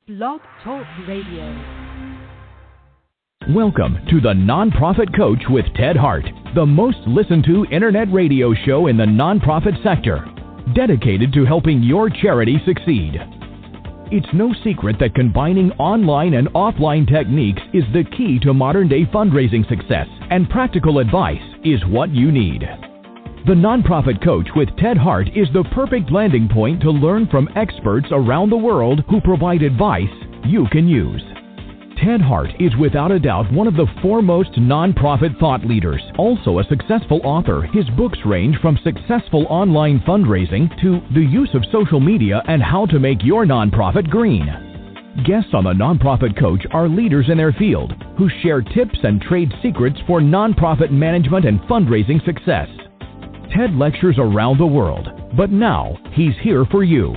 Blog Talk Radio. Welcome to the Nonprofit Coach with Ted Hart, the most listened to internet radio show in the nonprofit sector, dedicated to helping your charity succeed. It's no secret that combining online and offline techniques is the key to modern-day fundraising success, and practical advice is what you need. The Nonprofit Coach with Ted Hart is the perfect landing point to learn from experts around the world who provide advice you can use. Ted Hart is without a doubt one of the foremost nonprofit thought leaders. Also a successful author, his books range from successful online fundraising to the use of social media and how to make your nonprofit green. Guests on the Nonprofit Coach are leaders in their field who share tips and trade secrets for nonprofit management and fundraising success. Ted lectures around the world, but now he's here for you.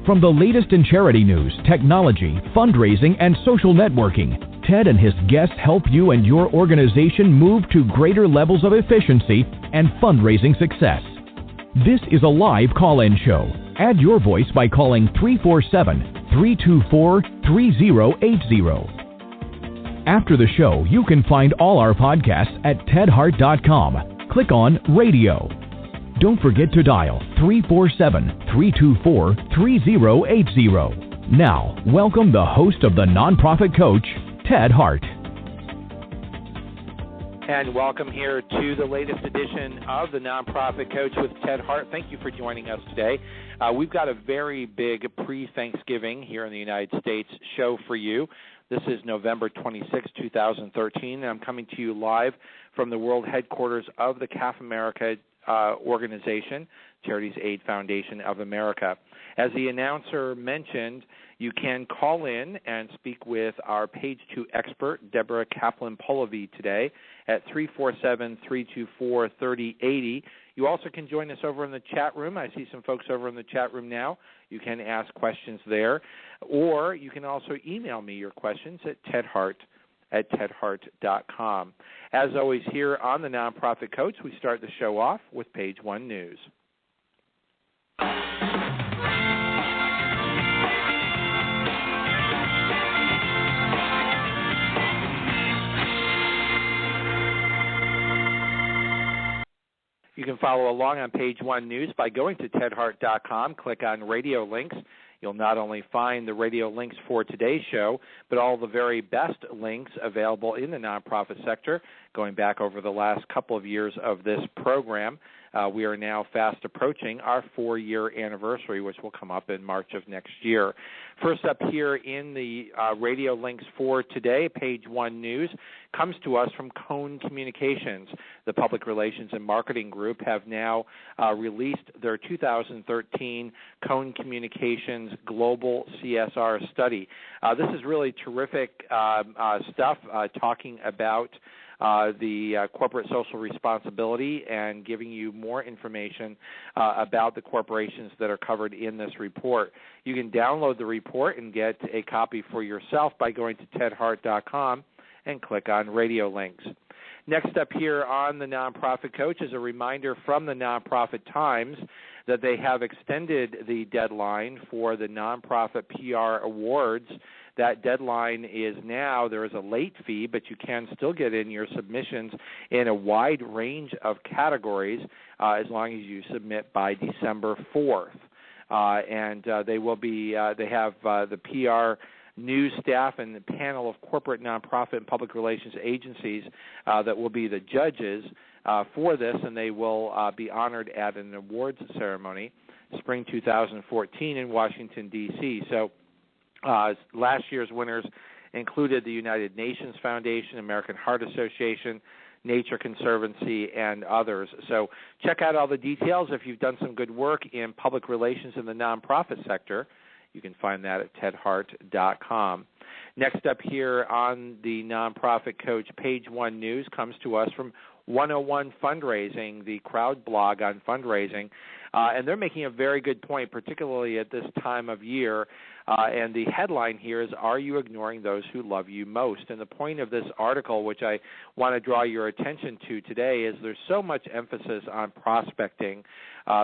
From the latest in charity news, technology, fundraising, and social networking, Ted and his guests help you and your organization move to greater levels of efficiency and fundraising success. This is a live call-in show. Add your voice by calling 347-324-3080. After the show, you can find all our podcasts at tedhart.com. Click on Radio. Don't forget to dial 347-324-3080. Now, welcome the host of the Nonprofit Coach, Ted Hart. And welcome here to the latest edition of the Nonprofit Coach with Ted Hart. Thank you for joining us today. We've got a very big pre-Thanksgiving here in the United States show for you. This is November 26, 2013, and I'm coming to you live from the world headquarters of the CAF America organization, Charities Aid Foundation of America. As the announcer mentioned, you can call in and speak with our Page 2 expert, Deborah Kaplan Polivy, today at 347-324-3080. You also can join us over in the chat room. I see some folks over in the chat room now. You can ask questions there. Or you can also email me your questions at tedhart@tedhart.com. As always, here on the Nonprofit Coach, we start the show off with Page 1 News. You can follow along on Page 1 News by going to tedhart.com, click on Radio Links. You'll not only find the radio links for today's show, but all the very best links available in the nonprofit sector, going back over the last couple of years of this program. We are now fast approaching our 4-year anniversary, which will come up in March of next year. First up here in the radio links for today, Page 1 News, comes to us from Cone Communications. The Public Relations and Marketing Group have now released their 2013 Cone Communications Global CSR Study. This is really terrific stuff talking about the corporate social responsibility and giving you more information about the corporations that are covered in this report. You can download the report and get a copy for yourself by going to tedhart.com and click on Radio Links. Next up here on the Nonprofit Coach is a reminder from the Nonprofit Times that they have extended the deadline for the Nonprofit PR Awards. That deadline is now, there is a late fee, but you can still get in your submissions in a wide range of categories as long as you submit by December 4th. They will be, they have the PR news staff and the panel of corporate, nonprofit, and public relations agencies that will be the judges for this, and they will be honored at an awards ceremony spring 2014 in Washington, D.C. So last year's winners included the United Nations Foundation, American Heart Association, Nature Conservancy, and others. So check out all the details. If you've done some good work in public relations in the nonprofit sector, you can find that at tedhart.com. Next up here on the Nonprofit Coach, Page 1 News comes to us from 101 Fundraising, the crowd blog on fundraising. And they're making a very good point, particularly at this time of year. And the headline here is, "Are you ignoring those who love you most?" And the point of this article, which I want to draw your attention to today, is there's so much emphasis on prospecting.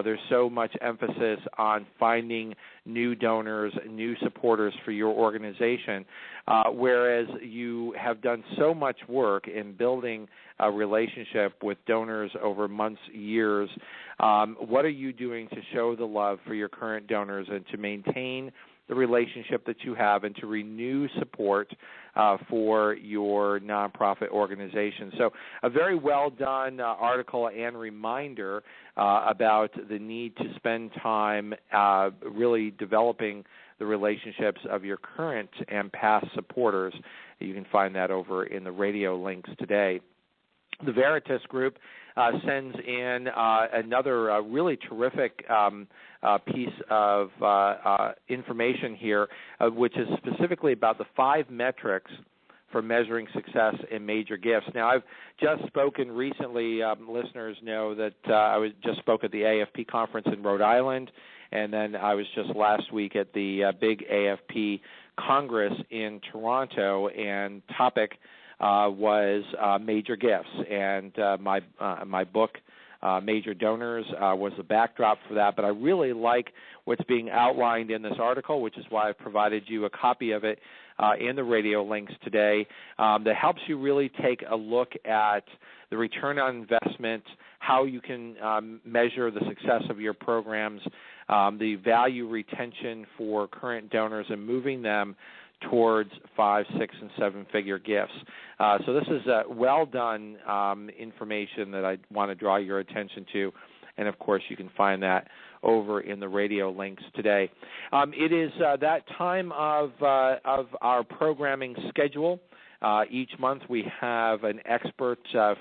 There's so much emphasis on finding new donors, new supporters for your organization, whereas you have done so much work in building a relationship with donors over months, years. What are you doing to show the love for your current donors and to maintain the relationship that you have and to renew support for your nonprofit organization? So a very well done article and reminder about the need to spend time really developing the relationships of your current and past supporters. You can find that over in the radio links today. The Veritas Group sends in another really terrific piece of information here, which is specifically about the 5 metrics for measuring success in major gifts. Now, I've just spoken recently. Listeners know that I just spoke at the AFP conference in Rhode Island, and then I was just last week at the big AFP Congress in Toronto, and topic was major gifts, and my book, Major Donors, was the backdrop for that. But I really like what's being outlined in this article, which is why I've provided you a copy of it in the radio links today, that helps you really take a look at the return on investment, how you can measure the success of your programs, the value retention for current donors, and moving them towards 5-, 6-, and 7-figure gifts. So this is well done information that I want to draw your attention to, and of course you can find that over in the radio links today. It is that time of our programming schedule. Each month we have an expert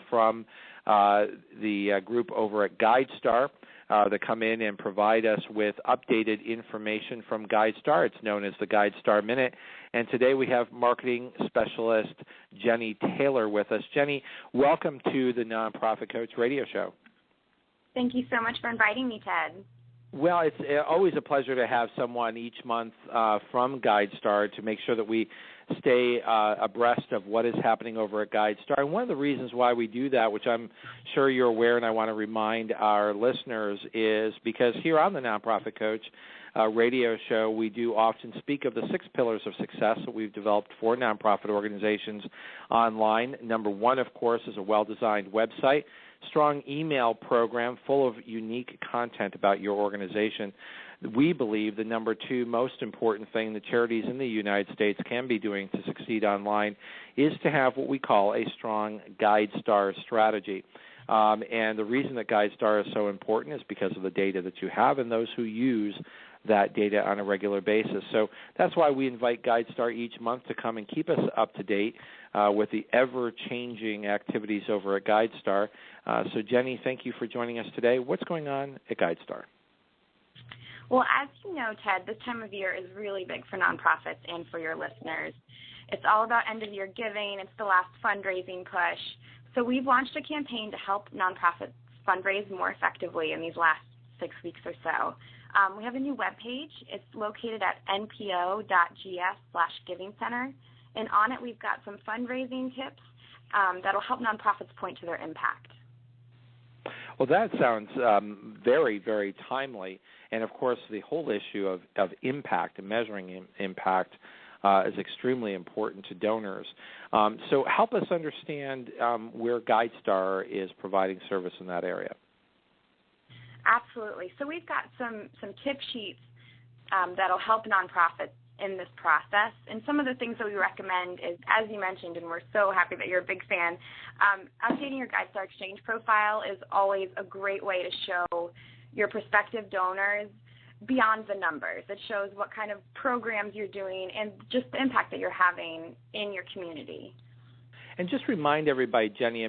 from the group over at GuideStar that come in and provide us with updated information from GuideStar. It's known as the GuideStar Minute. And today we have marketing specialist Jenny Taylor with us. Jenny, welcome to the Nonprofit Coach Radio Show. Thank you so much for inviting me, Ted. Well, it's always a pleasure to have someone each month from GuideStar to make sure that we stay abreast of what is happening over at GuideStar. And one of the reasons why we do that, which I'm sure you're aware and I want to remind our listeners, is because here on the Nonprofit Coach radio show, we do often speak of the 6 pillars of success that we've developed for nonprofit organizations online. Number 1, of course, is a well-designed website, strong email program full of unique content about your organization. We believe the number 2 most important thing that charities in the United States can be doing to succeed online is to have what we call a strong GuideStar strategy. And the reason that GuideStar is so important is because of the data that you have and those who use that data on a regular basis. So that's why we invite GuideStar each month to come and keep us up to date with the ever-changing activities over at GuideStar. So, Jenny, thank you for joining us today. What's going on at GuideStar? Well, as you know, Ted, this time of year is really big for nonprofits and for your listeners. It's all about end-of-year giving. It's the last fundraising push. So we've launched a campaign to help nonprofits fundraise more effectively in these last 6 weeks or so. We have a new webpage. It's located at npo.gs/giving center, and on it we've got some fundraising tips that'll help nonprofits point to their impact. Well, that sounds very, very timely. And, of course, the whole issue of impact and measuring impact is extremely important to donors. So help us understand where GuideStar is providing service in that area. Absolutely. So we've got some tip sheets that'll help nonprofits in this process. And some of the things that we recommend is, as you mentioned, and we're so happy that you're a big fan, updating your GuideStar Exchange profile is always a great way to show your prospective donors beyond the numbers. It shows what kind of programs you're doing and just the impact that you're having in your community. And just remind everybody, Jenny,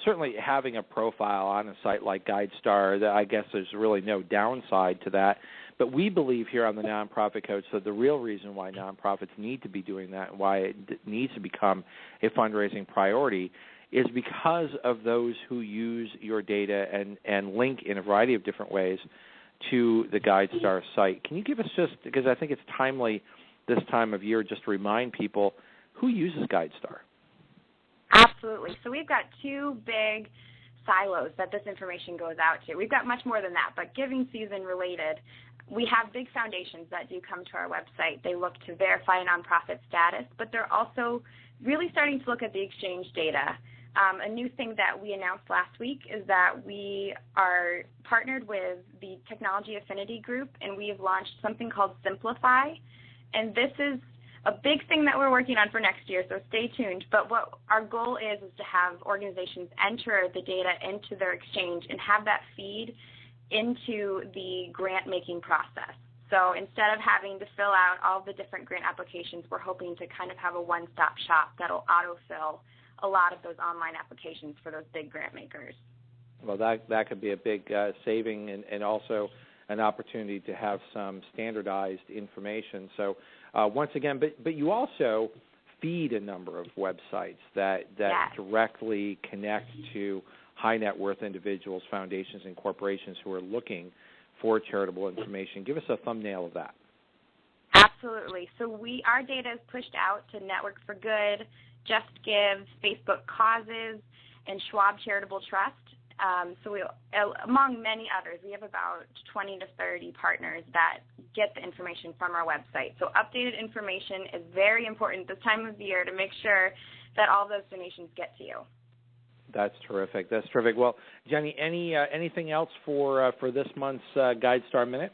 certainly having a profile on a site like GuideStar, I guess there's really no downside to that. But we believe here on the Nonprofit Coach that the real reason why nonprofits need to be doing that and why it needs to become a fundraising priority is because of those who use your data and link in a variety of different ways to the GuideStar site. Can you give us just, because I think it's timely this time of year, just to remind people who uses GuideStar? Absolutely. So we've got two big silos that this information goes out to. We've got much more than that, but giving season related, we have big foundations that do come to our website. They look to verify nonprofit status, but they're also really starting to look at the exchange data. A new thing that we announced last week is that we are partnered with the Technology Affinity Group, and we have launched something called Simplify. And this is a big thing that we're working on for next year, so stay tuned. But what our goal is to have organizations enter the data into their exchange and have that feed into the grant-making process. So instead of having to fill out all the different grant applications, we're hoping to kind of have a one-stop shop that'll autofill a lot of those online applications for those big grant makers. Well, that could be a big saving and also an opportunity to have some standardized information. So once again, but you also feed a number of websites that Yes. directly connect to high net worth individuals, foundations, and corporations who are looking for charitable information. Give us a thumbnail of that. Absolutely. So our data is pushed out to Network for Good, Just Give, Facebook Causes, and Schwab Charitable Trust. So among many others, we have about 20 to 30 partners that get the information from our website. So updated information is very important this time of year to make sure that all those donations get to you. That's terrific. That's terrific. Well, Jenny, anything else for this month's GuideStar Minute?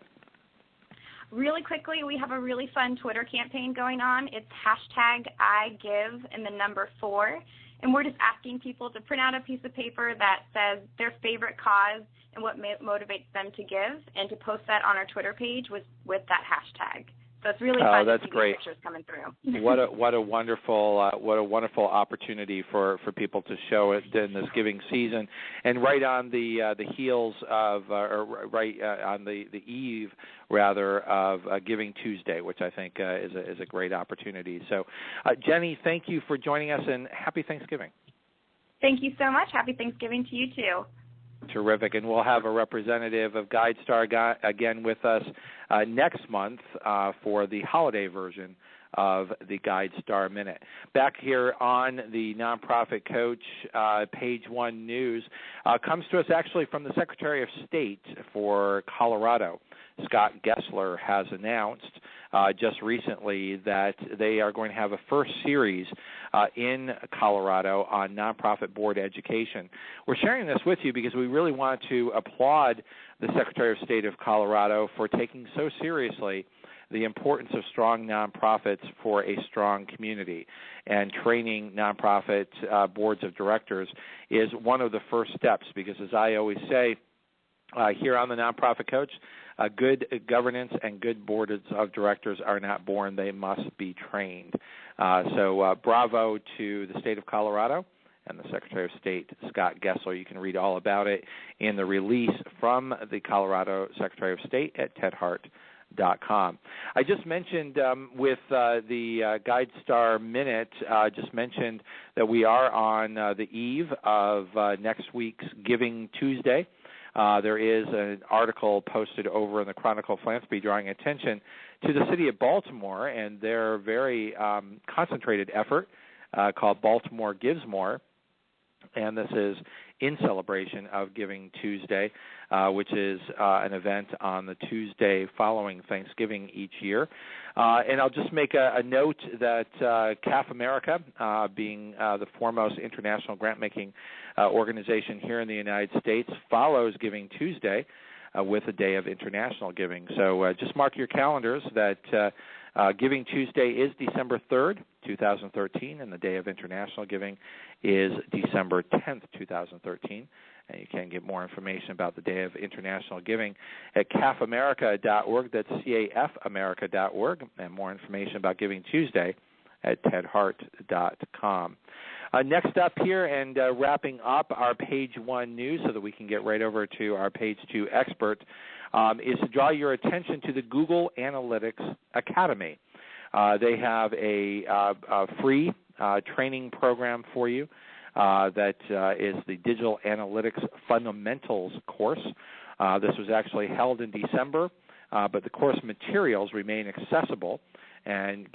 Really quickly, we have a really fun Twitter campaign going on. It's #IGive and the number 4. And we're just asking people to print out a piece of paper that says their favorite cause and what motivates them to give, and to post that on our Twitter page with that hashtag. So it's really fun that's to see great. pictures coming through. What a wonderful opportunity for people to show it in this giving season, and right on the heels of on the eve rather of Giving Tuesday, which I think is a great opportunity. So, Jenny, thank you for joining us, and happy Thanksgiving. Thank you so much. Happy Thanksgiving to you too. Terrific, and we'll have a representative of GuideStar again with us next month for the holiday version of the GuideStar Minute. Back here on the Nonprofit Coach Page 1 News comes to us actually from the Secretary of State for Colorado. Scott Gessler has announced just recently that they are going to have a first series in Colorado on nonprofit board education. We're sharing this with you because we really want to applaud the Secretary of State of Colorado for taking so seriously the importance of strong nonprofits for a strong community. And training nonprofit boards of directors is one of the first steps, because as I always say here on the Nonprofit Coach, good governance and good boards of directors are not born, they must be trained. So bravo to the state of Colorado and the Secretary of State, Scott Gessler. You can read all about it in the release from the Colorado Secretary of State at tedhart.com. I just mentioned with the GuideStar Minute, just mentioned that we are on the eve of next week's Giving Tuesday. There is an article posted over in the Chronicle Philanthropy drawing attention to the city of Baltimore and their very concentrated effort called Baltimore Gives More. And this is in celebration of Giving Tuesday, which is an event on the Tuesday following Thanksgiving each year. And I'll just make a note that CAF America, being the foremost international grant-making organization here in the United States, follows Giving Tuesday with a day of international giving. So just mark your calendars that Giving Tuesday is December 3rd, 2013, and the day of international giving is December 10th, 2013. And you can get more information about the Day of International Giving at cafamerica.org. That's cafamerica.org. And more information about Giving Tuesday at tedhart.com. Next up here, and wrapping up our Page 1 news so that we can get right over to our Page 2 expert, is to draw your attention to the Google Analytics Academy. They have a free training program for you that is the Digital Analytics Fundamentals course. This was actually held in December, but the course materials remain accessible, and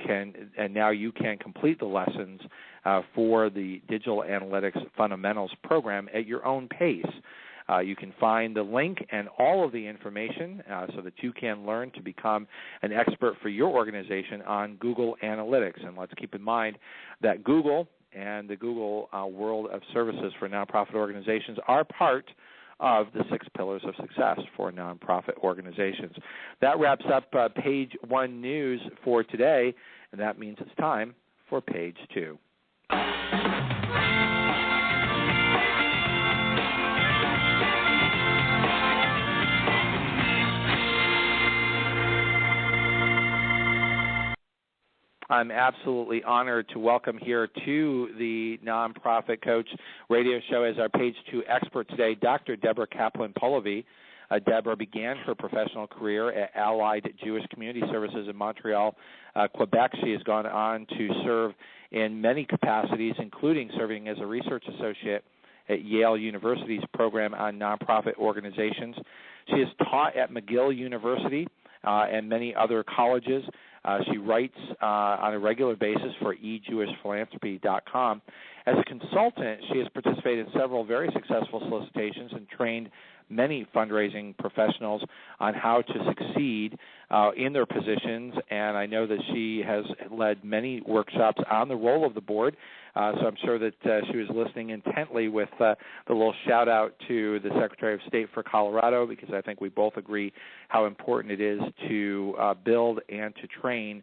now you can complete the lessons for the Digital Analytics Fundamentals program at your own pace. You can find the link and all of the information so that you can learn to become an expert for your organization on Google Analytics. And let's keep in mind that Google and the Google World of Services for Nonprofit Organizations are part of the 6 pillars of success for nonprofit organizations. That wraps up page 1 news for today, and that means it's time for page 2. I'm absolutely honored to welcome here to the Nonprofit Coach radio show as our page 2 expert today, Dr. Deborah Kaplan Polivy. Deborah began her professional career at Allied Jewish Community Services in Montreal, Quebec. She has gone on to serve in many capacities, including serving as a research associate at Yale University's program on nonprofit organizations. She has taught at McGill University and many other colleges. She writes on a regular basis for ejewishphilanthropy.com. As a consultant, she has participated in several very successful solicitations and trained many fundraising professionals on how to succeed in their positions, and I know that she has led many workshops on the role of the board, so I'm sure that she was listening intently with the little shout-out to the Secretary of State for Colorado, because I think we both agree how important it is to build and to train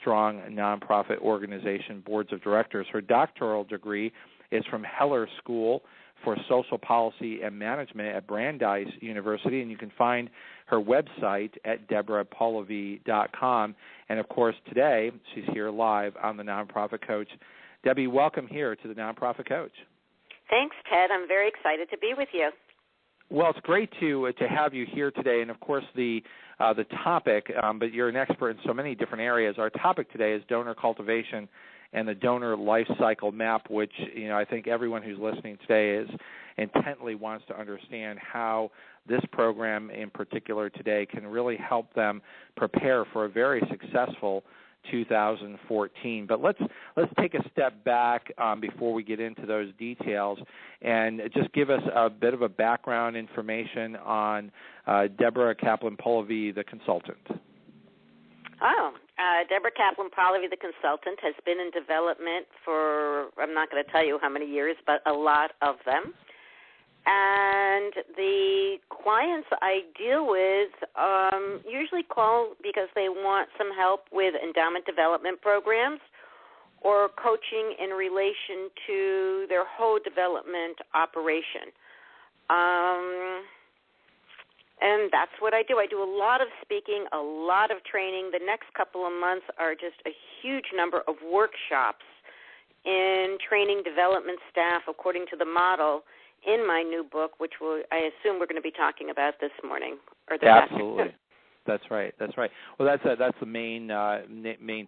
strong nonprofit organization boards of directors. Her doctoral degree is from Heller School for Social Policy and Management at Brandeis University, and you can find her website at deborahpolivy.com. And, of course, today she's here live on the Nonprofit Coach. Debbie, welcome here to the Nonprofit Coach. Thanks, Ted. I'm very excited to be with you. Well, it's great to have you here today, and, of course, the topic, but you're an expert in so many different areas. Our topic today is donor cultivation and the Donor Lifecycle Map, which, I think everyone who's listening today intently wants to understand how this program in particular today can really help them prepare for a very successful 2014. But let's take a step back before we get into those details and just give us a bit of a background information on Deborah Kaplan Polivy, the consultant. Deborah Kaplan Polivy, the consultant, has been in development for, I'm not going to tell you how many years, but a lot of them. And the clients I deal with usually call because they want some help with endowment development programs or coaching in relation to their whole development operation. And that's what I do. I do a lot of speaking, a lot of training. The next couple of months are just a huge number of workshops in training development staff according to the model in my new book, which I assume we're going to be talking about this morning. Or this Absolutely. afternoon. That's right. Well, that's the main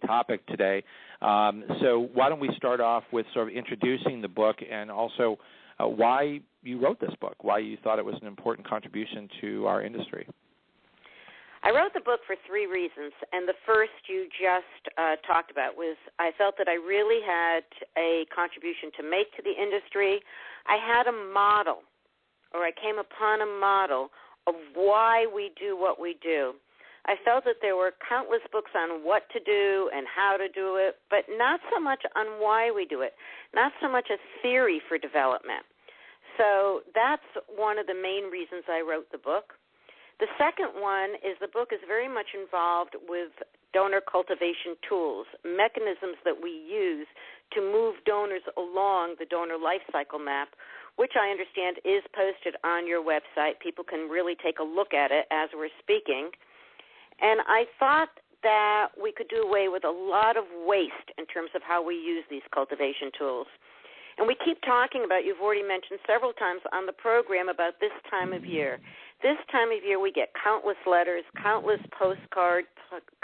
topic today. So why don't we start off with sort of introducing the book and also why you wrote this book, why you thought it was an important contribution to our industry. I wrote the book for 3 reasons, and the first you just talked about was I felt that I really had a contribution to make to the industry. I had a model, or I came upon a model of why we do what we do. I felt that there were countless books on what to do and how to do it, but not so much on why we do it, not so much a theory for development. So that's one of the main reasons I wrote the book. The second one is the book is very much involved with donor cultivation tools, mechanisms that we use to move donors along the Donor Lifecycle Map, which I understand is posted on your website. People can really take a look at it as we're speaking. And I thought that we could do away with a lot of waste in terms of how we use these cultivation tools. And we keep talking about, you've already mentioned several times on the program about this time of year. This time of year we get countless letters, countless postcards,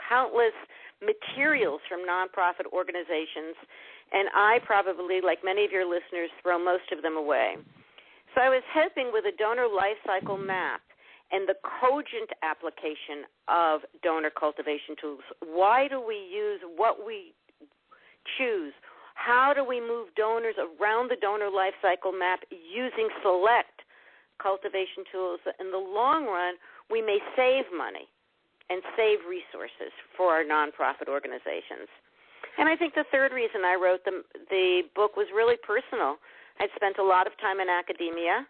countless materials from nonprofit organizations, and I probably, like many of your listeners, throw most of them away. So I was hoping with a Donor Lifecycle Map and the cogent application of donor cultivation tools. Why do we use what we choose? How do we move donors around the donor lifecycle map using select cultivation tools? In the long run, we may save money and save resources for our nonprofit organizations. And I think the third reason I wrote the book was really personal. I'd spent a lot of time in academia.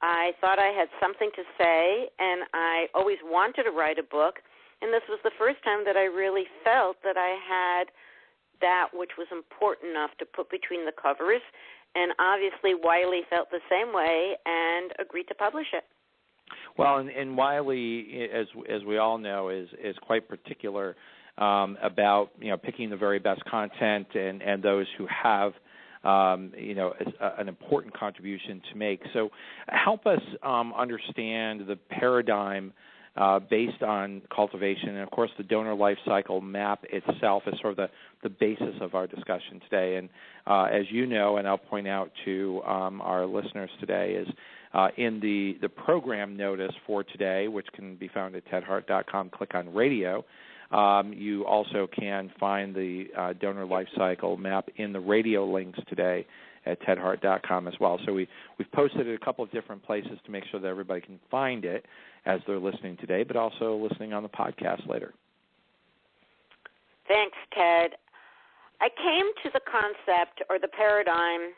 I thought I had something to say, and I always wanted to write a book, and this was the first time that I really felt that I had that which was important enough to put between the covers, and obviously Wiley felt the same way and agreed to publish it. Well, and Wiley, as we all know, is quite particular about picking the very best content and those who have an important contribution to make. So help us understand the paradigm based on cultivation, and of course the donor lifecycle map itself is sort of the basis of our discussion today. And as you know, and I'll point out to our listeners today, is in the program notice for today, which can be found at tedhart.com, click on radio. You also can find the donor lifecycle map in the radio links today at tedhart.com as well. So we've posted it a couple of different places to make sure that everybody can find it as they're listening today, but also listening on the podcast later. Thanks, Ted. I came to the concept or the paradigm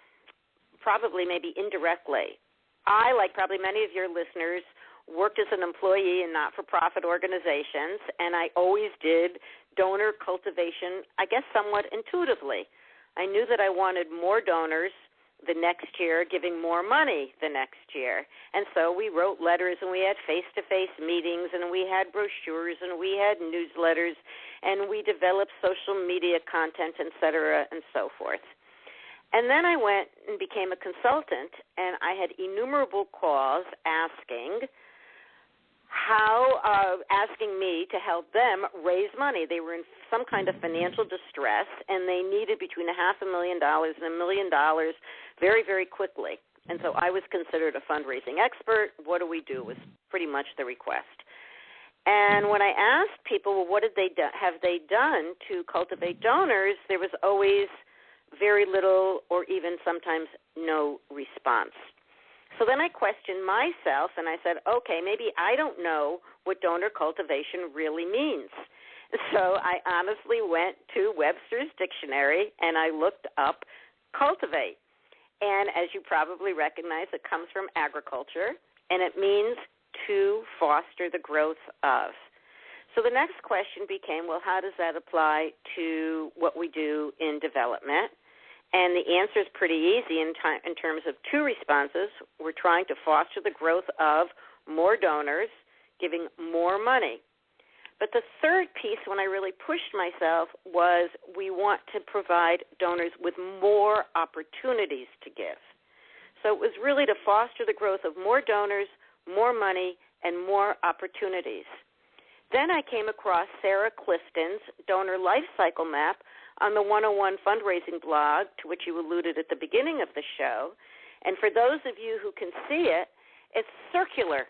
probably maybe indirectly. I, like probably many of your listeners, worked as an employee in not-for-profit organizations, and I always did donor cultivation, I guess somewhat intuitively. I knew that I wanted more donors the next year, giving more money the next year. And so we wrote letters, and we had face-to-face meetings, and we had brochures, and we had newsletters, and we developed social media content, et cetera, and so forth. And then I went and became a consultant, and I had innumerable calls asking me to help them raise money. They were in some kind of financial distress, and they needed between $500,000 and $1 million very, very quickly. And so I was considered a fundraising expert. What do we do was pretty much the request. And when I asked people, well, what have they done to cultivate donors, there was always very little or even sometimes no response. So then I questioned myself, and I said, okay, maybe I don't know what donor cultivation really means. So I honestly went to Webster's Dictionary, and I looked up cultivate. And as you probably recognize, it comes from agriculture, and it means to foster the growth of. So the next question became, well, how does that apply to what we do in development? And the answer is pretty easy in terms of two responses. We're trying to foster the growth of more donors, giving more money. But the third piece, when I really pushed myself, was we want to provide donors with more opportunities to give. So it was really to foster the growth of more donors, more money, and more opportunities. Then I came across Sarah Clifton's Donor Lifecycle Map on the 101 Fundraising blog, to which you alluded at the beginning of the show. And for those of you who can see it, it's circular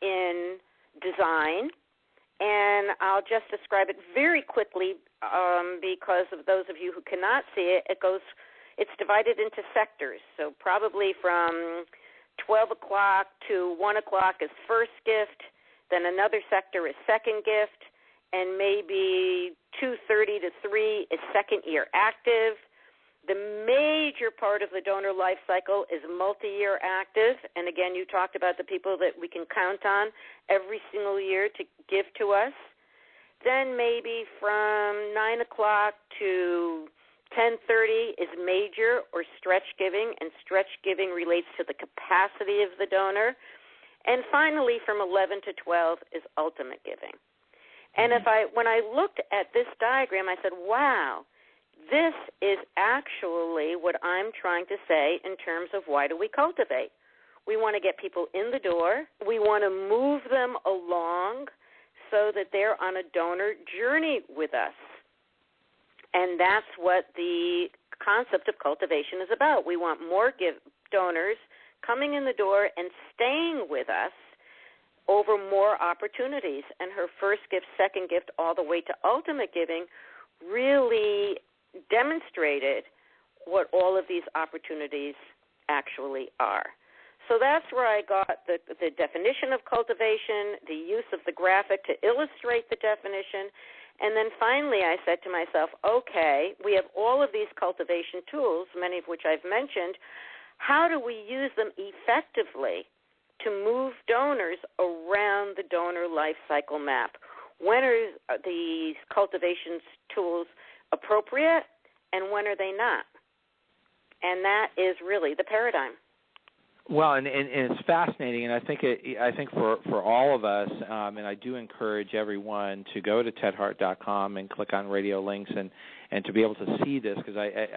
in design. And I'll just describe it very quickly because of those of you who cannot see it. It's divided into sectors. So probably from 12 o'clock to 1 o'clock is first gift, then another sector is second gift, and maybe 2:30 to 3 is second year active. The major part of the donor life cycle is multi-year active, and again, you talked about the people that we can count on every single year to give to us. Then maybe from 9 o'clock to 10:30 is major or stretch giving, and stretch giving relates to the capacity of the donor. And finally, from 11 to 12 is ultimate giving. And when I looked at this diagram, I said, wow, this is actually what I'm trying to say in terms of why do we cultivate. We want to get people in the door. We want to move them along so that they're on a donor journey with us. And that's what the concept of cultivation is about. We want more donors coming in the door and staying with us over more opportunities. And her first gift, second gift, all the way to ultimate giving really demonstrated what all of these opportunities actually are. So that's where I got the definition of cultivation, the use of the graphic to illustrate the definition, and then finally I said to myself, okay, we have all of these cultivation tools, many of which I've mentioned. How do we use them effectively to move donors around the donor life cycle map? When are these cultivation tools appropriate, and when are they not? And that is really the paradigm. Well, and it's fascinating, and I think for all of us, and I do encourage everyone to go to tedhart.com and click on radio links and to be able to see this, because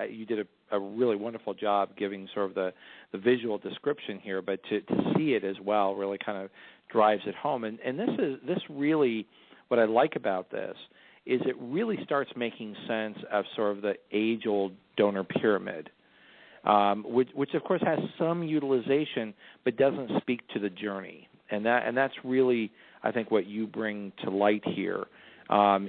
you did a really wonderful job giving sort of the visual description here, but to see it as well really kind of drives it home. And this really, what I like about this is it really starts making sense of sort of the age-old donor pyramid. Which of course has some utilization, but doesn't speak to the journey, and that's really, I think, what you bring to light here,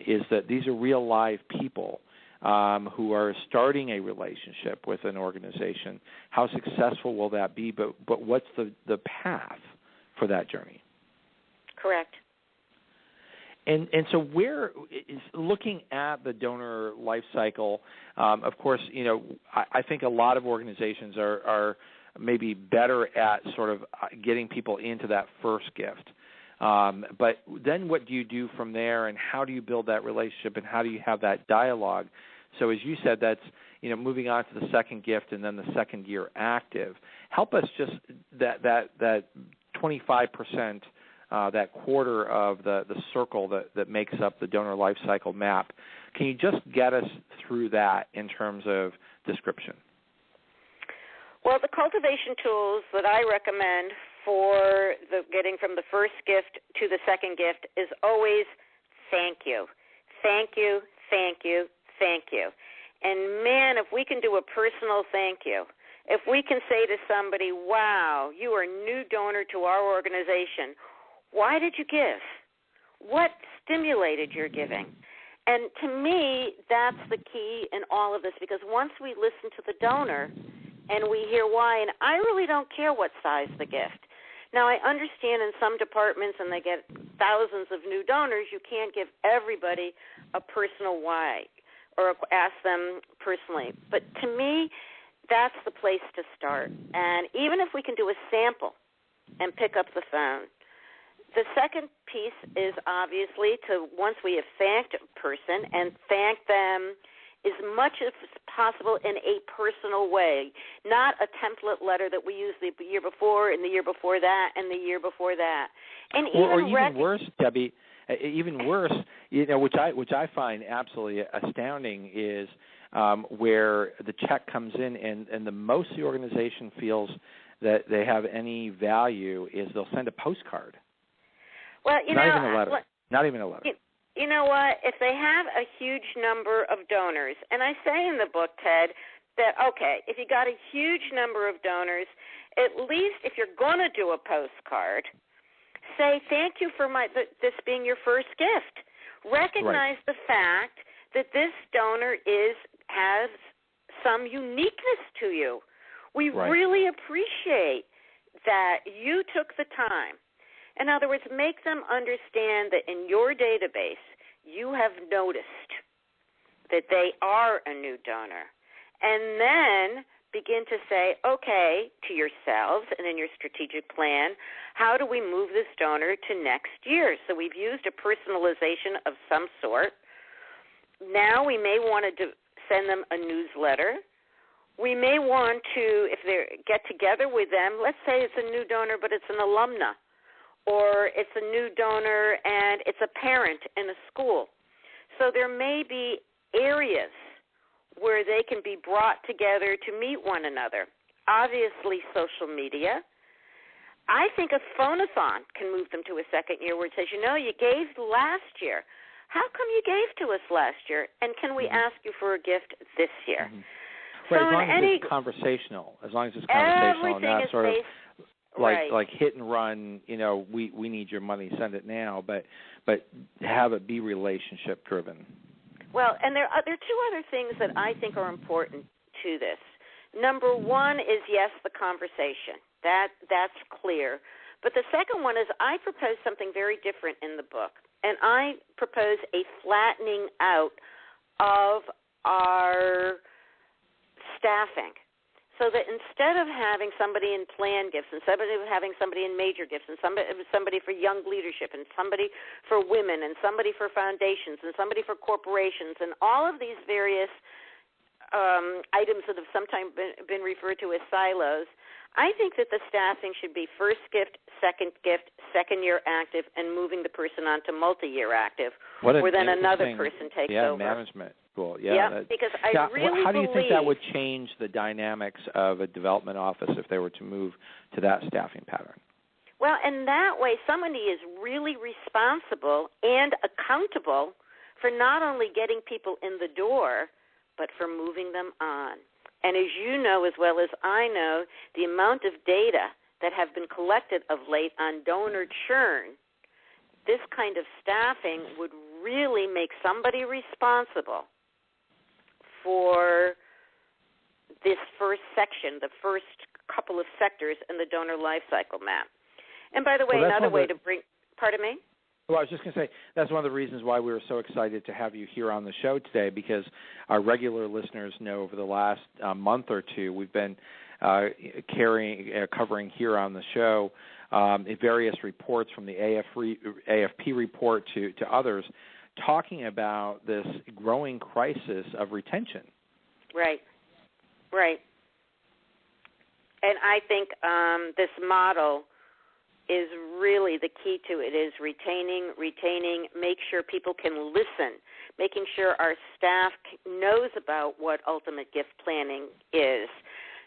is that these are real live people who are starting a relationship with an organization. How successful will that be? But what's the path for that journey? Correct. And so where is looking at the donor life cycle, of course, I think a lot of organizations are maybe better at sort of getting people into that first gift. But then what do you do from there, and how do you build that relationship, and how do you have that dialogue? So as you said, that's moving on to the second gift and then the second year active. Help us just that 25%. That quarter of the circle that makes up the donor life cycle map. Can you just get us through that in terms of description? Well, the cultivation tools that I recommend for getting from the first gift to the second gift is always thank you. Thank you, thank you, thank you. And, man, if we can do a personal thank you, if we can say to somebody, wow, you are a new donor to our organization, why did you give? What stimulated your giving? And to me, that's the key in all of this, because once we listen to the donor and we hear why, and I really don't care what size the gift. Now, I understand in some departments, and they get thousands of new donors, you can't give everybody a personal why or ask them personally. But to me, that's the place to start. And even if we can do a sample and pick up the phone, the second piece is obviously to, once we have thanked a person, and thank them as much as possible in a personal way, not a template letter that we used the year before and the year before that and the year before that. And even worse, Debbie, which I find absolutely astounding is where the check comes in and the most the organization feels that they have any value is they'll send a postcard. Well, not even a letter. You know what? If they have a huge number of donors, and I say in the book, Ted, that, okay, if you got a huge number of donors, at least if you're going to do a postcard, say thank you for this being your first gift. Recognize the fact that this donor has some uniqueness to you. We really appreciate that you took the time. In other words, make them understand that in your database, you have noticed that they are a new donor. And then begin to say, okay, to yourselves and in your strategic plan, how do we move this donor to next year? So we've used a personalization of some sort. Now we may want to send them a newsletter. We may want to, if they get together with them, let's say it's a new donor, but it's an alumna, or it's a new donor and it's a parent in a school. So there may be areas where they can be brought together to meet one another. Obviously, social media. I think a phone-a-thon can move them to a second year where it says, you gave last year. How come you gave to us last year? And can we ask you for a gift this year? Right, as long as it's conversational. And not sort of like hit and run, we need your money, send it now, but have it be relationship driven. Well, and there are two other things that I think are important to this. Number one is, yes, the conversation. That's clear. But the second one is I propose something very different in the book, and I propose a flattening out of our staffing, so that instead of having somebody in plan gifts and having somebody in major gifts and somebody for young leadership and somebody for women and somebody for foundations and somebody for corporations and all of these various items that have sometimes been referred to as silos, I think that the staffing should be first gift, second year active, and moving the person on to multi-year active, where then another person takes over. Management. Cool. Yeah, because I really how do you think that would change the dynamics of a development office if they were to move to that staffing pattern? Well, and that way somebody is really responsible and accountable for not only getting people in the door, but for moving them on. And as you know as well as I know, the amount of data that have been collected of late on donor churn, this kind of staffing would really make somebody responsible for this first section, the first couple of sectors in the Donor Lifecycle Map. And by the way, another way to bring, pardon me? Well, I was just going to say, that's one of the reasons why we were so excited to have you here on the show today, because our regular listeners know over the last month or two we've been covering here on the show various reports from the AFP report to others, talking about this growing crisis of retention. Right. And I think this model is really the key to it, is retaining, make sure people can listen, making sure our staff knows about what ultimate gift planning is,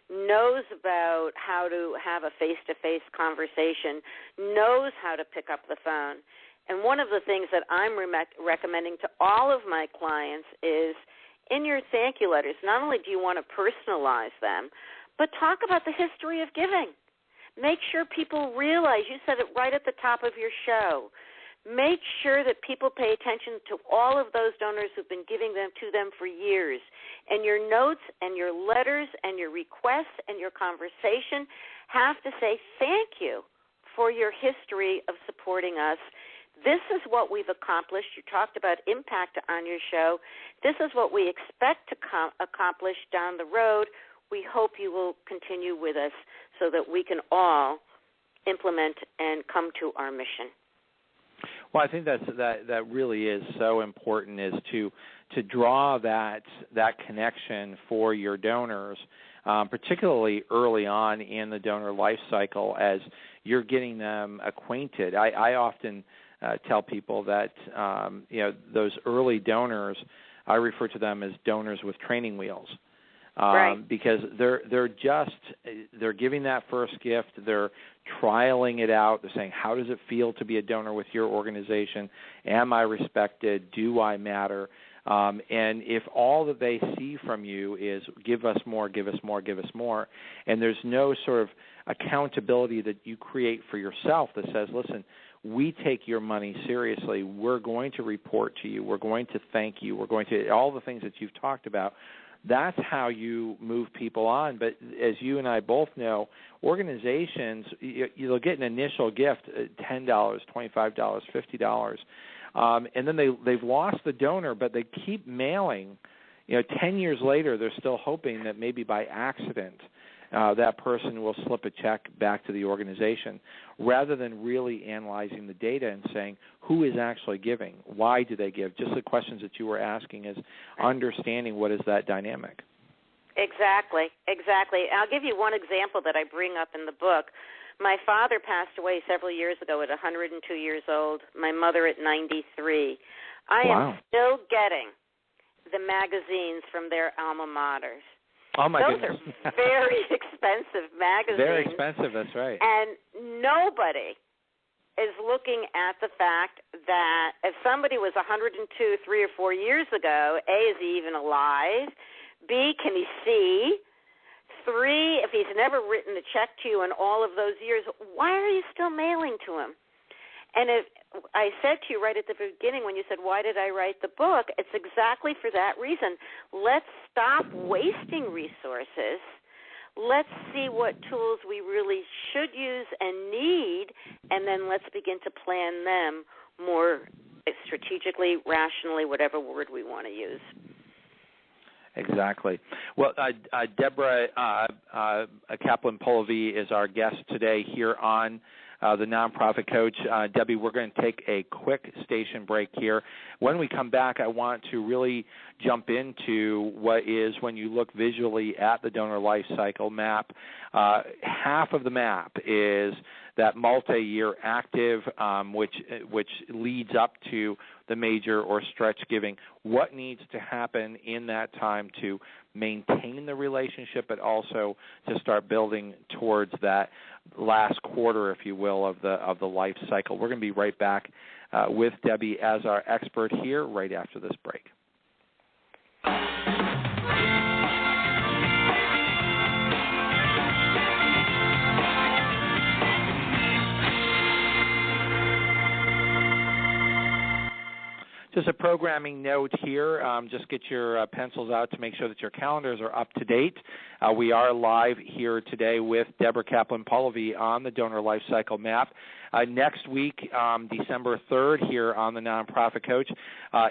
knows about how to have a face-to-face conversation, knows how to pick up the phone. And one of the things that I'm recommending to all of my clients is, in your thank you letters, not only do you want to personalize them, but talk about the history of giving. Make sure people realize, you said it right at the top of your show, make sure that people pay attention to all of those donors who've been giving them to them for years. And your notes and your letters and your requests and your conversation have to say thank you for your history of supporting us. This is what we've accomplished. You talked about impact on your show. This is what we expect to accomplish down the road. We hope you will continue with us so that we can all implement and come to our mission. Well, I think that really is so important, is to draw that connection for your donors, particularly early on in the donor life cycle as you're getting them acquainted. I often tell people that those early donors, I refer to them as donors with training wheels. Because they're giving that first gift, they're trialing it out, they're saying, how does it feel to be a donor with your organization? Am I respected? Do I matter? And if all that they see from you is give us more, give us more, give us more, and there's no sort of accountability that you create for yourself that says, listen, we take your money seriously, we're going to report to you, we're going to thank you, we're going to, all the things that you've talked about, that's how you move people on. But as you and I both know, organizations, you'll get an initial gift, $10, $25, $50, and then they've lost the donor, but they keep mailing. 10 years later, they're still hoping that maybe by accident that person will slip a check back to the organization, rather than really analyzing the data and saying who is actually giving, why do they give. Just the questions that you were asking is understanding what is that dynamic. Exactly. I'll give you one example that I bring up in the book. My father passed away several years ago at 102 years old, my mother at 93. I am still getting the magazines from their alma maters. Oh, my goodness. Those are very expensive magazines. Very expensive, that's right. And nobody is looking at the fact that if somebody was 102 3 or 4 years ago, A, is he even alive? B, can he see? 3, if he's never written a check to you in all of those years, why are you still mailing to him? And if I said to you right at the beginning when you said, why did I write the book, it's exactly for that reason. Let's stop wasting resources. Let's see what tools we really should use and need, and then let's begin to plan them more strategically, rationally, whatever word we want to use. Exactly. Well, Deborah Kaplan Polivy is our guest today here on the Nonprofit Coach. Debbie, we're going to take a quick station break here. When we come back, I want to really jump into what is, when you look visually at the Donor Lifecycle Map, half of the map is that multi-year active, which leads up to the major or stretch giving. What needs to happen in that time to maintain the relationship, but also to start building towards that last quarter, if you will, of the life cycle? We're going to be right back with Debbie as our expert here right after this break. Just a programming note here. Just get your pencils out to make sure that your calendars are up to date. We are live here today with Deborah Kaplan Polivy on the Donor Lifecycle Map. Next week, December 3rd, here on the Nonprofit Coach,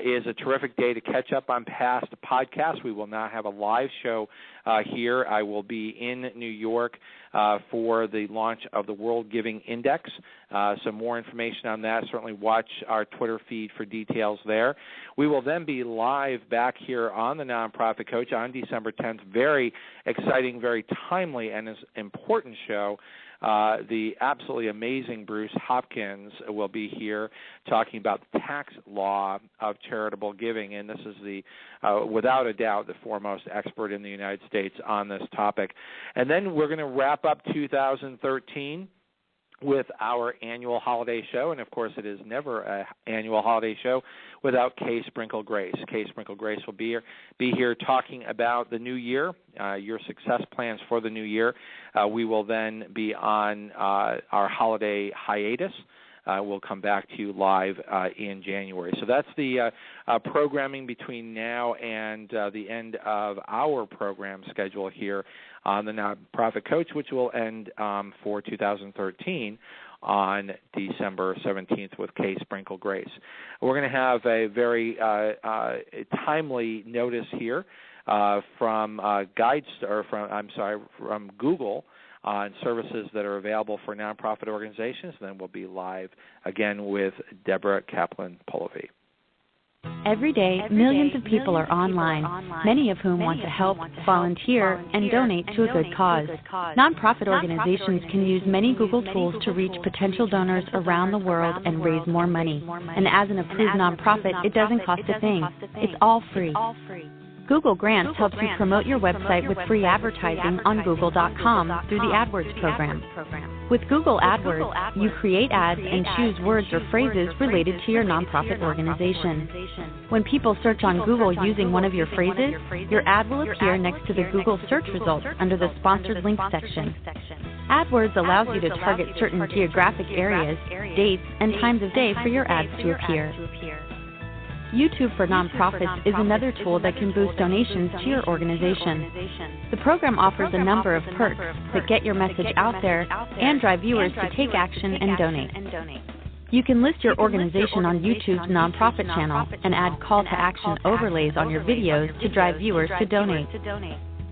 is a terrific day to catch up on past podcasts. We will not have a live show here. I will be in New York for the launch of the World Giving Index. Some more information on that. Certainly watch our Twitter feed for details there. We will then be live back here on the Nonprofit Coach on December 10th. Very exciting, very timely, and important show. The absolutely amazing Bruce Hopkins will be here talking about the tax law of charitable giving, and this is the, without a doubt, the foremost expert in the United States on this topic. And then we're going to wrap up 2013 with our annual holiday show, and of course it is never an annual holiday show without Kay Sprinkle Grace. Kay Sprinkle Grace will be here talking about the new year, your success plans for the new year. We will then be on our holiday hiatus. We'll come back to you live in January. So that's the programming between now and the end of our program schedule here on the Nonprofit Coach, which will end for 2013 on December 17th with Kay Sprinkle Grace. We're going to have a very timely notice here from from Google on services that are available for nonprofit organizations. And then we'll be live again with Deborah Kaplan Polivy. Every day, millions of people are online, many of whom want to help, volunteer, and donate to a good cause. Nonprofit organizations can use many Google tools to reach potential donors around the world and raise more money. And as an approved nonprofit, it doesn't cost a thing. It's all free. Google Grants helps you promote your website with free advertising on Google.com through the AdWords program. With Google AdWords, you create ads and choose words or phrases related to your nonprofit organization. When people search on Google using one of your phrases, your ad will appear next to the Google search results under the Sponsored Links section. AdWords allows you to target certain geographic areas, dates, and times of day for your ads to appear. YouTube for Nonprofits is another tool that can boost donations to your organization. The program offers a number of perks that get your message out there and drive viewers to take action and donate. You can list your organization on YouTube's nonprofit channel and add call to action overlays on your videos to drive viewers to donate.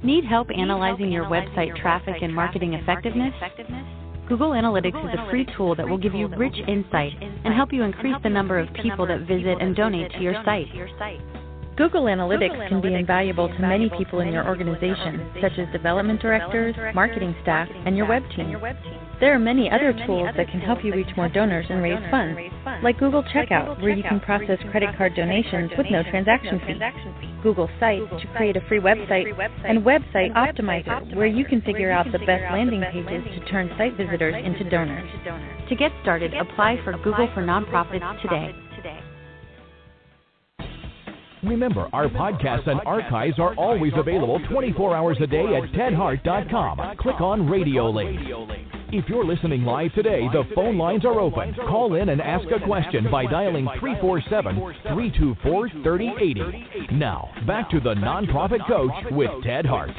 Need help analyzing your website traffic and marketing effectiveness? Google Analytics is a free tool that will give you rich insight and help you increase the number of people that visit and donate to your site. Google Analytics can be invaluable to many people in your organization, such as development directors, marketing staff, and your web team. There are many other tools that can help you reach more donors and raise funds, like Google Checkout, where you can process credit card donations with no transaction fee. Google Sites to create a free website, and Website Optimizer, where you can figure out the best landing pages to turn site visitors into donors. To get started, apply for Google for Nonprofits today. Remember, our podcasts and archives are always available 24 hours a day at tedhart.com. Click on Radio Link. If you're listening live today, the phone lines are open. Call in and ask a question by dialing 347-324-3080. Now, back to the Nonprofit Coach with Ted Hart.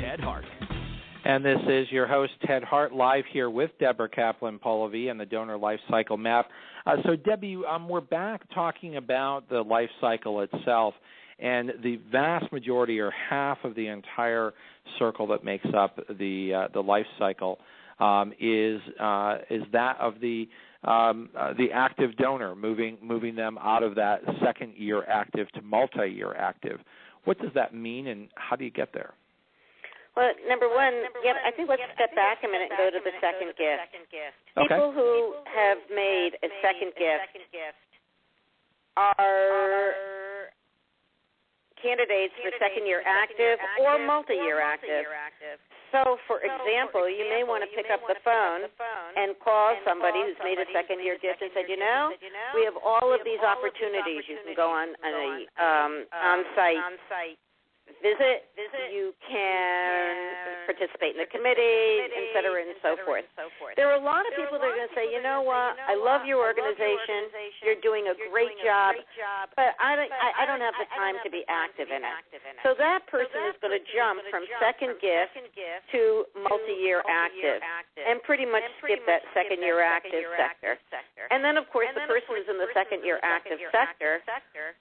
And this is your host, Ted Hart, live here with Deborah Kaplan Polivy and the Donor Lifecycle Map. So, Debbie, we're back talking about the life cycle itself, and the vast majority, or half of the entire circle that makes up the life cycle, is that of the active donor, moving them out of that second year active to multi-year active. What does that mean, and how do you get there? Well, number one, I think let's step back a minute and go to the second gift. Okay. People who have made a second gift are candidates for second year active or multi-year active. So, for example, you may want to pick up the phone and call somebody who's made a second year gift and said, we have all of these opportunities. You can go on an on-site visit, you can participate in the committee, et cetera, and so forth. There are a lot of people that are going to say, you know what, I love your organization, you're doing a great job, but I don't have the time to be active in it. So that person is going to jump from second gift to multi-year active and pretty much skip that second year active sector. And then, of course, the person who's in the second year active sector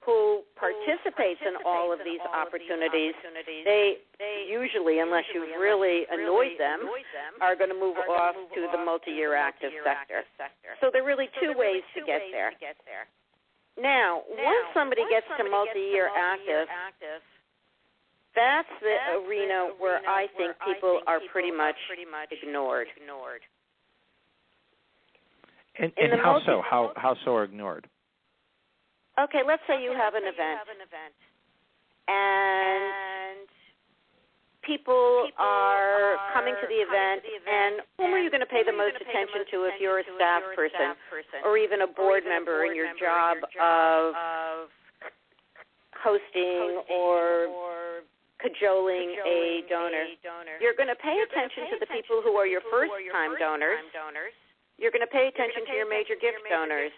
who participates in all of these opportunities, they usually, unless you've really annoyed them, are going to move off to the multi-year active sector. So there are really two ways to get there. Now, once somebody gets to multi-year active, that's the arena where I think people are pretty much ignored. And how so? How so are ignored? Okay, let's say you have an event. And people are coming to the event, and whom are you going to pay the most attention to if you're a staff person or even a board member in your job of hosting or cajoling a donor? You're going to pay attention to the people who are your first-time donors. You're going to pay attention to your major gift donors.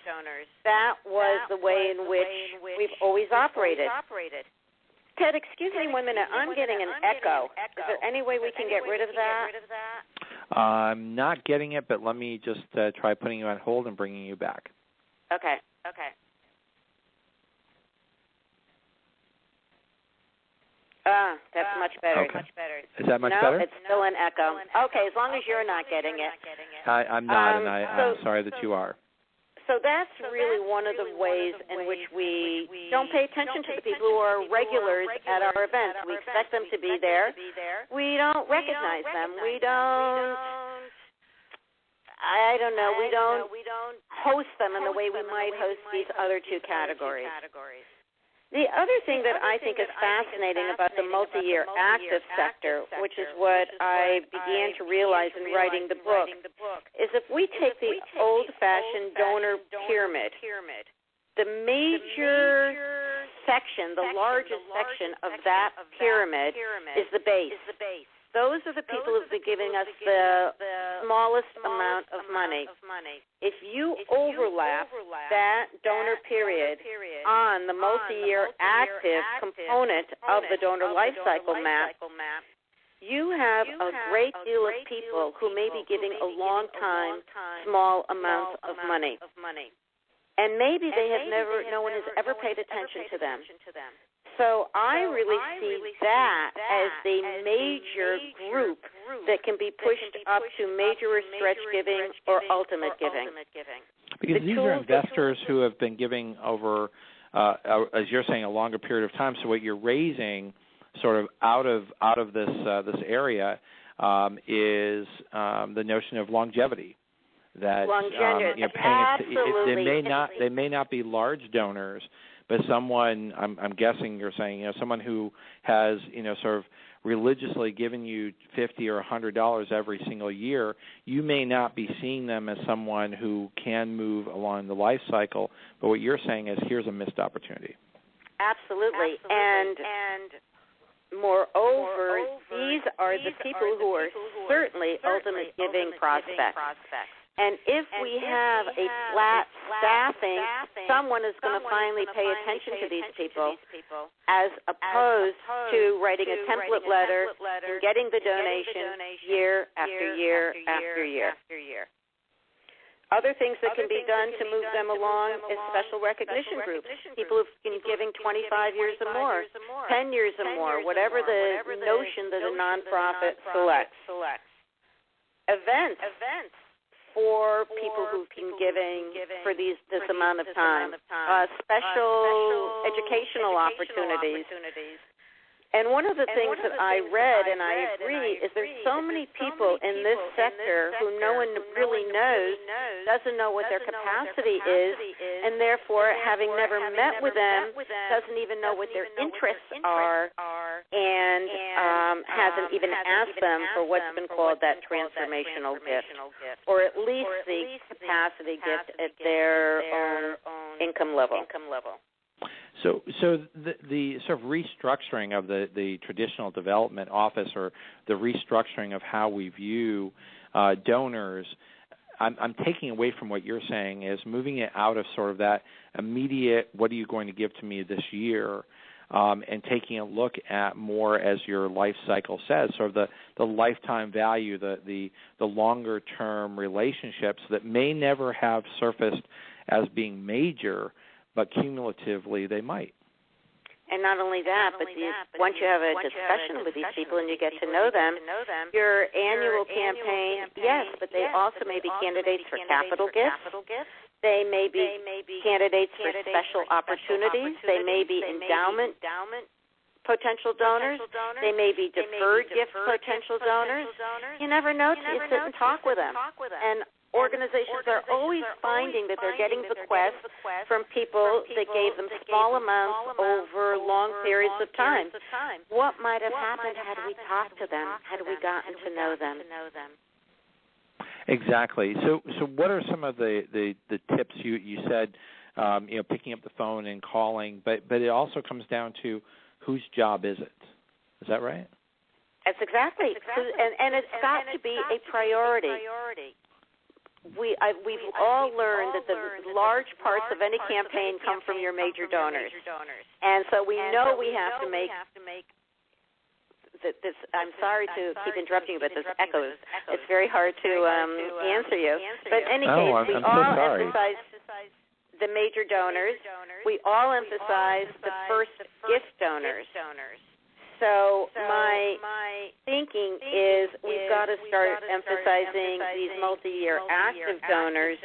That was the way in which we've always operated. Ted, excuse me 1 minute. I'm getting an echo. Is there any way we can get rid of that? I'm not getting it, but let me just try putting you on hold and bringing you back. Okay. That's much better. Okay. Is that much better? No, it's still an echo. Okay, as long as you're not getting it. I'm not, and I'm sorry that you are. So that's really one of the ways in which we don't pay attention to the people who are regulars at our events. We expect them to be there. We don't recognize them. We don't host them in the way we might host these other two categories. The other thing that I think is fascinating about the multi-year active sector, which is what I began to realize in writing the book, is if we take the old-fashioned donor pyramid, the major section, the largest section of that pyramid is the base. Those are the people who've been giving us the smallest amount of money. If you overlap that donor period on the multi-year active component of the Donor Lifecycle Map, you have a great deal of people who may be giving a long time small amounts of money. And maybe no one has ever paid attention to them. So I really see that as the major group that can be pushed up to major or stretch giving or ultimate giving. Because these are investors who have been giving over, as you're saying, a longer period of time. So what you're raising, sort of out of this area, is the notion of longevity. That they may not be large donors, but someone, I'm guessing you're saying, someone who has, sort of religiously given you $50 or $100 every single year, you may not be seeing them as someone who can move along the life cycle, but what you're saying is here's a missed opportunity. Absolutely. And moreover, these are the people who are certainly ultimate giving prospects. And if we have a flat staffing, someone is going to finally pay attention to these people, as opposed to writing a template letter and getting the donation year after year after year. Other things that can be done to move them along is special recognition groups, people who've been giving 25 years or more, 10 years or more, whatever the notion that a nonprofit selects. Events for people who've been giving for this amount of time, special educational opportunities. And one of the things that I read, and I agree, is there's so many people in this sector who no one really knows, doesn't know what their capacity is, and therefore, having never met with them, doesn't even know what their interests are, and hasn't even asked them for what's been called that transformational gift, or at least the capacity gift at their own income level. So the sort of restructuring of the traditional development office, or the restructuring of how we view donors, I'm taking away from what you're saying is moving it out of sort of that immediate, what are you going to give to me this year, and taking a look at more, as your life cycle says, sort of the lifetime value, the longer-term relationships that may never have surfaced as being major, but cumulatively they might. And not only that, but once you have a discussion with these people and you get to know them, your annual campaign, yes, but they also may be candidates for capital gifts. They may be candidates for special opportunities. They may be endowment potential donors. They may be deferred gift potential donors. You never know till you sit and talk with them. And organizations are always finding that they're getting bequests from people that gave them small amounts over long periods of time. What might have happened had we talked to them, had we gotten to know them? Exactly. So what are some of the tips you said? Picking up the phone and calling, but it also comes down to whose job is it? Is that right? That's exactly. And it's got to be a priority. We've all learned that the large parts of any campaign come from your major donors, and so we know we have to make this. I'm sorry to keep interrupting you, but this echoes. It's very hard to answer you. But in any case, we all emphasize the major donors. We all emphasize the first gift donors. So my thinking is we've got to start emphasizing these multi-year active donors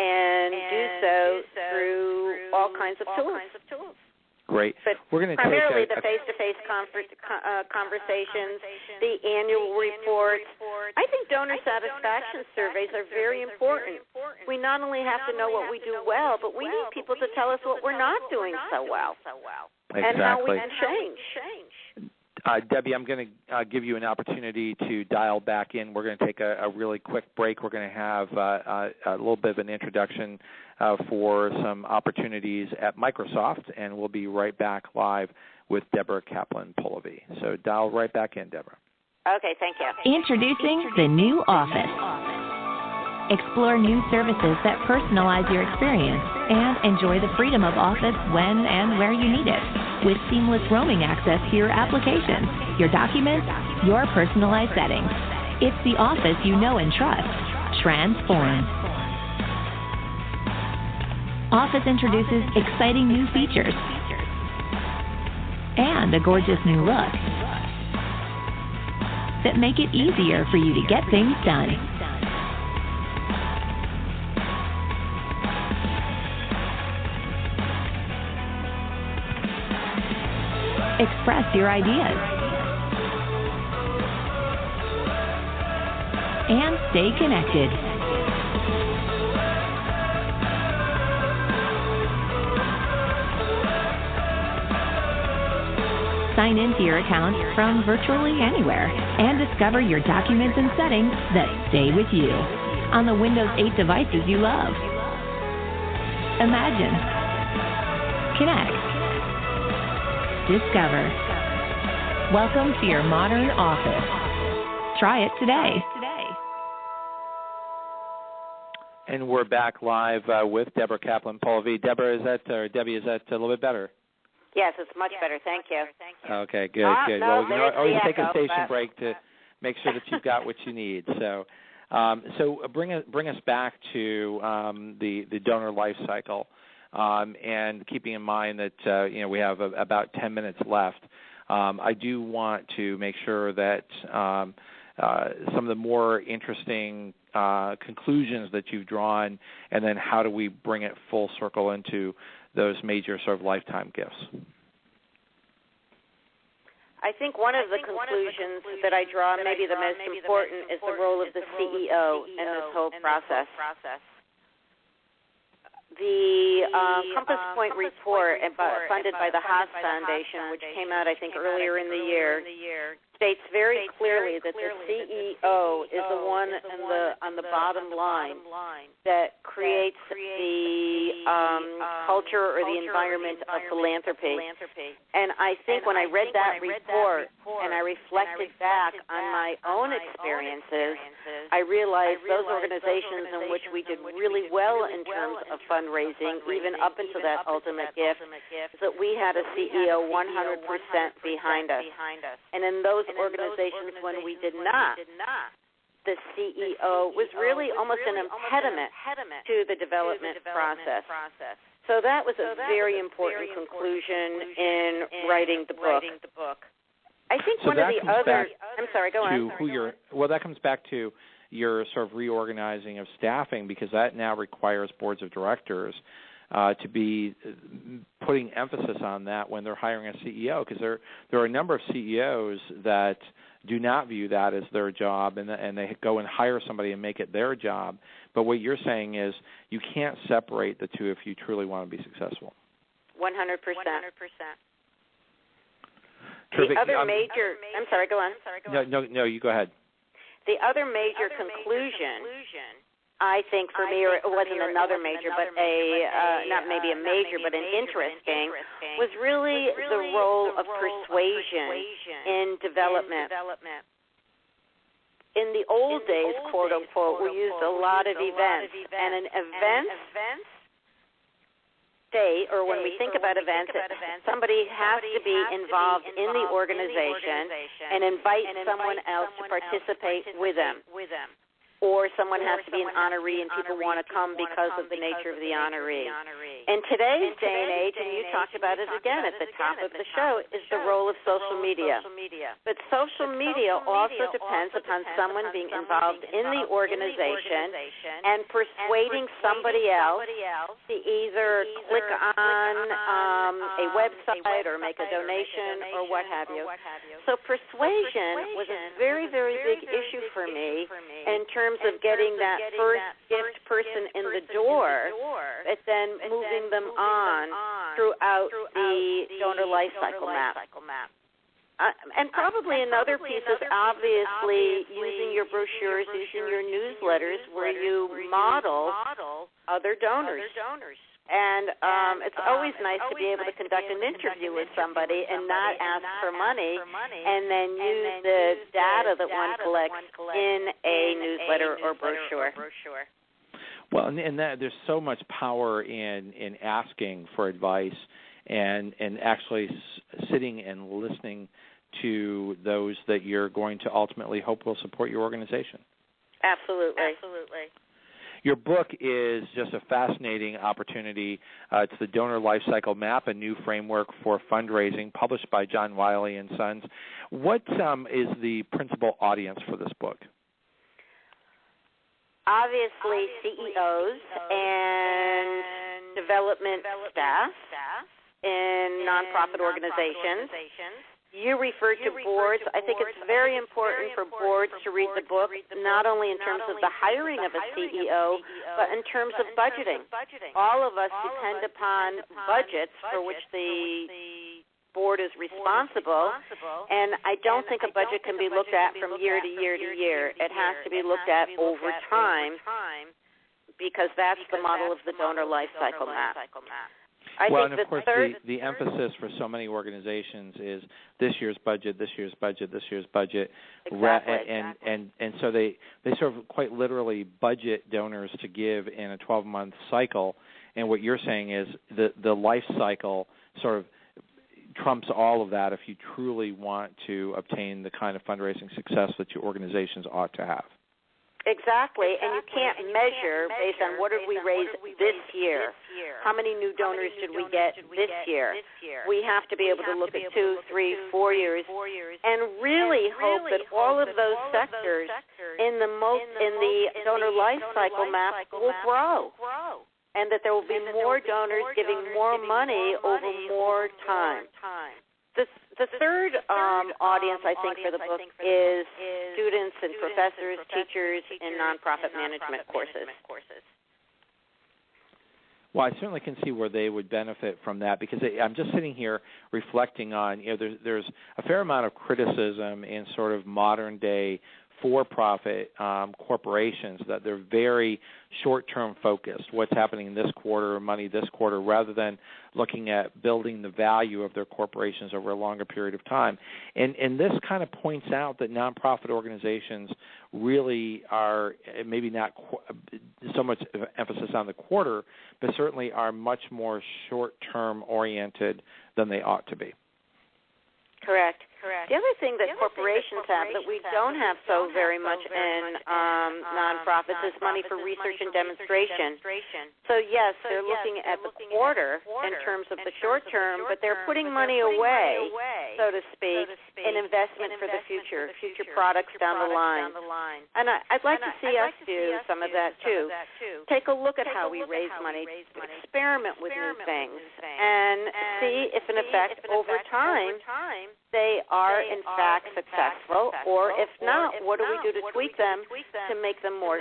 and do so through all kinds of tools. Great. But we're going to primarily the face-to-face conversations, the annual reports. I think donor satisfaction surveys are very important. We not only have to know what we do well, but we need people to tell us what we're not doing so well. Exactly. And how we can change. Debbie, I'm going to give you an opportunity to dial back in. We're going to take a really quick break. We're going to have a little bit of an introduction for some opportunities at Microsoft, and we'll be right back live with Deborah Kaplan Polivy. So dial right back in, Deborah. Okay, thank you. Introducing the new Office. Explore new services that personalize your experience and enjoy the freedom of Office when and where you need it, with seamless roaming access to your applications, your documents, your personalized settings. It's the Office you know and trust. Transform. Office introduces exciting new features and a gorgeous new look that make it easier for you to get things done. Express your ideas and stay connected. Sign into your account from virtually anywhere and discover your documents and settings that stay with you on the Windows 8 devices you love. Imagine, Connect. Discover. Welcome to your modern office. Try it today. And we're back live with Deborah Kaplan Polivy. Deborah, Debbie, is that a little bit better? Yes, it's much better. Thank you. Okay, good. No, Well, you know, always take a station but break to make sure that you've got what you need. So bring us back to the donor life cycle, and keeping in mind that we have about 10 minutes left. I do want to make sure that some of the more interesting conclusions that you've drawn, and then how do we bring it full circle into those major sort of lifetime gifts? I think one of the conclusions that I draw, maybe the most important, is the role of the CEO in this whole process. The Compass Point report funded by the Haas Foundation, which came out, I think, earlier in the year, states very clearly that the CEO is the one on the bottom line that creates the culture or the environment of philanthropy. And I think when I read that report and I reflected back on my own experiences, I realized those organizations in which we did really well in terms of fundraising, even up into that ultimate gift, that we had a CEO 100% behind us. And in those organizations when we did not, the CEO was really almost an impediment to the development process. So that was a very important conclusion in writing the book. I think one of the other... I'm sorry, go on. Well, that comes back to your sort of reorganizing of staffing, because that now requires boards of directors to be putting emphasis on that when they're hiring a CEO, because there are a number of CEOs that do not view that as their job, and they go and hire somebody and make it their job. But what you're saying is you can't separate the two if you truly want to be successful. 100%. Terrific. The other major... I'm sorry, go on. No, you go ahead. The other major conclusion, I think for me, or it wasn't another major, but not maybe a major, but an interesting, was really the role of persuasion in development. In the old days, quote unquote, we used a lot of events, and an event state, or when we think about events, somebody has to be involved in the organization and invite someone else to participate with them. Or someone has to be an honoree and people want to come because of the nature of the honoree. In today's day and age, and you talked about it again at the top of the show, is the role of social media. But social media also depends upon someone being involved in the organization and persuading somebody else to either click on a website or make a donation or what have you. So persuasion was a very, very big issue for me in terms of getting that first gift person in the door, but then moving them on throughout the Donor Lifecycle Map. And probably another piece is obviously using your brochures, using your newsletters where you model other donors. And it's always nice to be able to conduct an interview with somebody and not ask for money and then use the data that one collects in a newsletter or brochure. Well, and there's so much power in asking for advice and actually sitting and listening to those that you're going to ultimately hope will support your organization. Absolutely. Your book is just a fascinating opportunity. It's the Donor Lifecycle Map, a new framework for fundraising, published by John Wiley and Sons. What is the principal audience for this book? Obviously, CEOs and development staff in nonprofit organizations. You referred to boards. I think it's very important for boards to read the book, not only in terms of the hiring of a CEO, but in terms of budgeting. All of us depend upon budgets for which the board is responsible, and I don't think a budget can be looked at from year to year to year. It has to be looked at over time, because that's the model of the Donor Lifecycle Map. Well, and of course, the emphasis for so many organizations is this year's budget. Exactly. And so they sort of quite literally budget donors to give in a 12-month cycle. And what you're saying is the life cycle sort of trumps all of that if you truly want to obtain the kind of fundraising success that your organizations ought to have. Exactly, and you can't measure based on what did we raise this year. How many new donors did we get this year? We have to be able to look at 2, 3, 4 years and really hope that all of those sectors in the Donor Lifecycle Map will grow, and that there will be more donors giving more money over more time. The third audience, I think, for the book is students and professors, teachers in nonprofit management courses. Well, I certainly can see where they would benefit from that, because I'm just sitting here reflecting on, there's a fair amount of criticism in sort of modern-day for-profit corporations that they're very short-term focused, what's happening this quarter, money this quarter, rather than looking at building the value of their corporations over a longer period of time. And this kind of points out that nonprofit organizations really are maybe not so much emphasis on the quarter, but certainly are much more short-term oriented than they ought to be. Correct. The other thing that corporations have that we don't have so very much in nonprofits is money for research and demonstration. So, yes, they're looking at the quarter in terms of the short term, but they're putting money away, so to speak, in investment for the future products down the line. And I'd like to see us do some of that, too. Take a look at how we raise money, experiment with new things, and see if, in effect, over time, they are, in fact, successful, or if not, what do we do to tweak them to make them more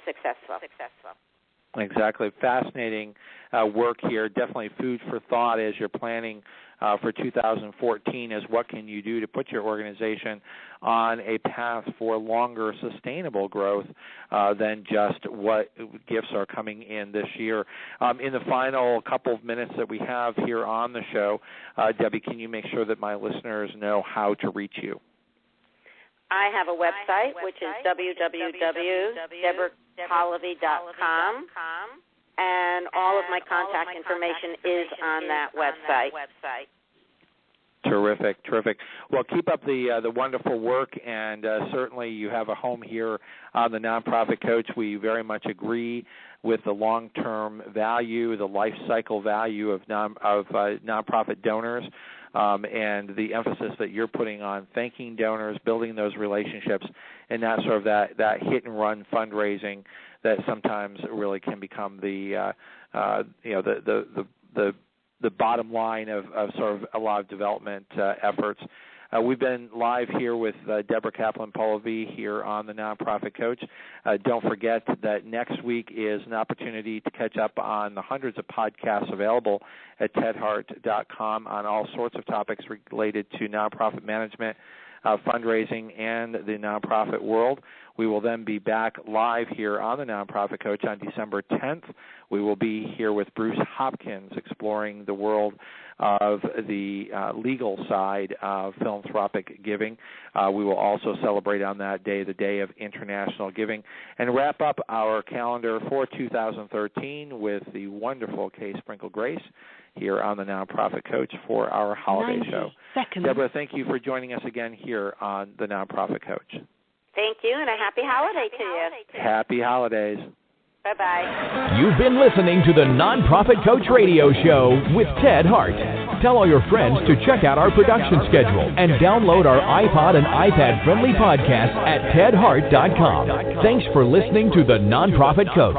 successful? Exactly. Fascinating work here. Definitely food for thought as you're planning for 2014 is what can you do to put your organization on a path for longer sustainable growth than just what gifts are coming in this year. In the final couple of minutes that we have here on the show, Debbie, can you make sure that my listeners know how to reach you? I have a website, which is www.deborahpolivy.com, and all of my contact information is on that website. Terrific. Well, keep up the wonderful work, and certainly you have a home here on the Nonprofit Coach. We very much agree with the long-term value, the life cycle value of nonprofit donors, and the emphasis that you're putting on thanking donors, building those relationships, and not sort of that hit-and-run fundraising that sometimes really can become the bottom line of sort of a lot of development efforts. We've been live here with Deborah Kaplan Polivy here on the Nonprofit Coach. Don't forget that next week is an opportunity to catch up on the hundreds of podcasts available at tedhart.com on all sorts of topics related to nonprofit management, fundraising, and the nonprofit world. We will then be back live here on the Nonprofit Coach on December 10th. We will be here with Bruce Hopkins exploring the world of the legal side of philanthropic giving. We will also celebrate on that day the Day of International Giving and wrap up our calendar for 2013 with the wonderful Kay Sprinkle Grace here on the Nonprofit Coach for our holiday show. Deborah, thank you for joining us again here on the Nonprofit Coach. Thank you, and a happy holiday to you. Happy holidays. Bye-bye. You've been listening to the Nonprofit Coach Radio Show with Ted Hart. Tell all your friends to check out our production schedule and download our iPod and iPad-friendly podcast at tedhart.com. Thanks for listening to the Nonprofit Coach.